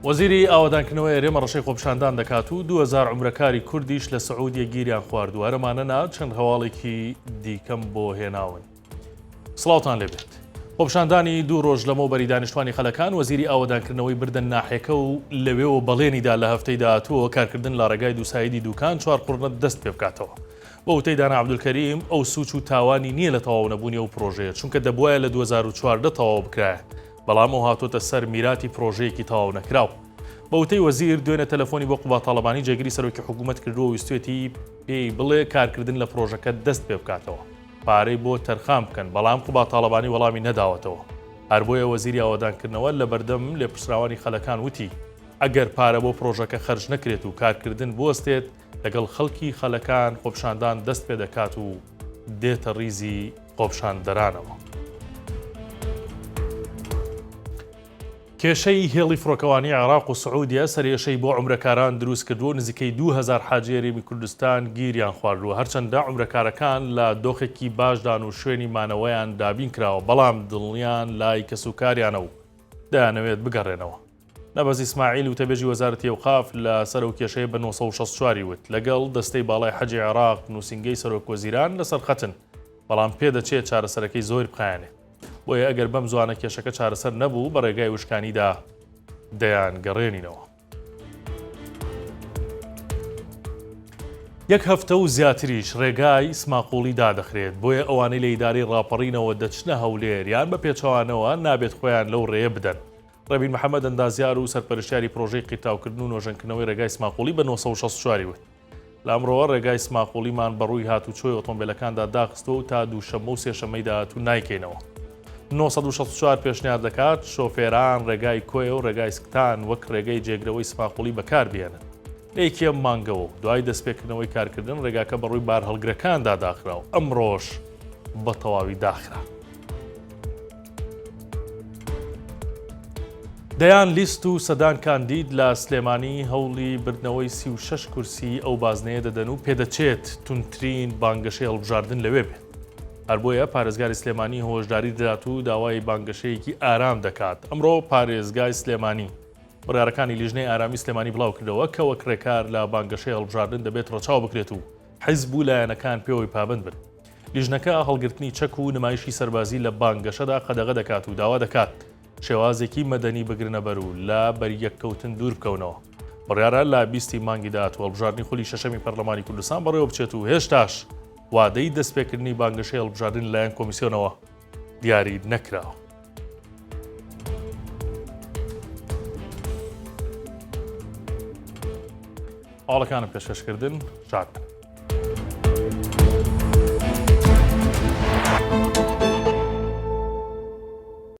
وەزیری ئاوادانکردنەوەی ئێرێمە ڕەشەی خۆپیشاندان دەکات و 2000 عومرەکاری کوردیش لە سعودیە گیریان خواردووە. هەرەمانە نا چەند هەواڵێکی دیکەم بۆ هێناون. سڵاوتان لێبێت. خۆپیشاندانی 2 ڕۆژ لەمەوبەری دانیشتوانی خەلەکان وەزیری ئاوادانکردنەوەی بردن ناحیەکە و لەوێەوە بەڵێنیدا لە هەفتەی داهاتووە کارکردن لە ڕێگای دووسایدی دوکان 4 قوڕنەت دەست پێ بکاتەوە. بە وتەی دانا عەبدولکەریم ئەو سوچ و تاوانی نییە لە تەواو نەبوونی ئەو پرۆژەیە، چونکە دەبوایە لە 2014 تەواو بکرایە، بەڵام ئەو هاتۆتە سەر میراتی پرۆژەیەکی تەواو نەکراو. بە وتەی وەزیر دوێنێ تەلەفۆنی بۆ قوبا تاڵەبانی جێگیری سەرۆکی حکوومەت کردووە و ویستوێتی پێی بڵێ کارکردن لە پرۆژەکە دەست پێ بکاتەوە، پارەی بۆ تەرخان بکەن، بەڵام قوبا تاڵەبانی وەڵامی نەداوەتەوە. هەر بۆیە وەزیری ئاوادانکردنەوە لە بەردەم لێپرسراوانی خەلەکان وتی ئەگەر پارە بۆ پرۆژەکە خەرج نەکرێت و کارکردن بوەستێت لەگەڵ خەڵکی خەلەکان خۆپیشاندان دەست پێ دەکات و دێتە ڕیزی خۆپیشاندەرانەوە. کێشەی هێڵی فڕۆکەوانی عێراق و سعودیە سەرێشەی بۆ عومرەکاران دروست کردووە. نزیکەی 2000 حاجی هەرێمی کوردستان گیریان خواردووە، هەرچەندە عومرەکارەکان لە دۆخێکی باشدان و شوێنی مانەوەیان دابین کراوە، بەڵام دڵنیان لای کەسوکاریانە و دەیانەوێت بگەڕێنەوە. نەبەز ئیسماعیل و تەبێژی وەزارەتی ئەوقاف لە سەر ئەو کێشەیە بە 964 وت لەگەڵ دەستەی باڵای حەجی عێراق نووسینگەی سەرۆکوەزیران لەسەر خەتن، بەڵام پێدەچێت چارەسەرەکەی زۆر بخایەنێت. بۆیە ئەگەر بەم زوانە کێشەکە چارەسەر نەبوو بە ڕێگای وشکانیدا دەیان گەڕێنینەوە. یەک هەفتە و زیاتریش ڕێگای سماقوڵی دادەخرێت، بۆیە ئەوانەی لە ئیدارەی ڕاپەڕینەوە دەچنە هەولێر یان بە پێچەوانەوە نابێت خۆیان لەو ڕێیە بدەن. ڕەبین محەممەد ئەندازیار و سەرپەرشتیاری پرۆژەی قیتاوکردن و نۆژەنکردنەوەی ڕێگای سماقوڵی بە 964 وت لە ئەمڕۆوە ڕێگای سماقوڵیمان بەڕووی هاتوچۆی ئۆتۆمبیلەکاندا داخستەوە و تا دووشەممە و سێشەممەی داهاتوو نایکەینەوە. 964 پێشنیار دەکات شۆفێران ڕێگای کۆیە و ڕێگای سکتان وەک ڕێگەی جێگرەوەی سماقوڵی بەکاربێنن. لەیەکێم مانگەوە دوای دەستپێکردنەوەی کارکردن ڕێگاکە بەڕووی بار هەڵگرەکاندا داخراوە، ئەمڕۆژ بە تەواوی داخرا. دەیان لیست و سەدان کاندید لە سلێمانی هەوڵی بردنەوەی 36 کورسی ئەو بازنەیە دەدەن و پێدەچێت تونترین بانگەشەی هەڵبژاردن لەوێ بێت. هەر بۆیە پارێزگاری سلێمانی هۆشداری دەدات و داوای بانگەشەیەکی ئارام دەکات. ئەمڕۆ پارێزگای سلێمانی بڕیارەکانی لیژنەی ئارامی سلێمانی بڵاو کردەوە کە وەک ڕێکار لە بانگەشەی هەڵبژاردن دەبێت ڕەچاو بکرێت و حیزب و لایەنەکان پێوەی پابند بن. لیژنەکە هەڵگرتنی چەک و نمایشی سەربازی لە بانگەشەدا قەدەغە دەکات و داوا دەکات شێوازێکی مەدەنی بگرنە بەر و لە بەریەککەوتن دوور بکەونەوە. بڕیارە لە 20 مانگی داهاتوو هەڵبژاردنی خولی شەشەمی پەرلەمانی کوردستان بەڕێوە بچێت و هێشتاش وادەی دەستپێکردنی بانگەشەی هەڵبژاردن لایەن کۆمیسیۆنەوە دیاری نەکراوە. ئاڵەکانم پێشکەشکردن شاد.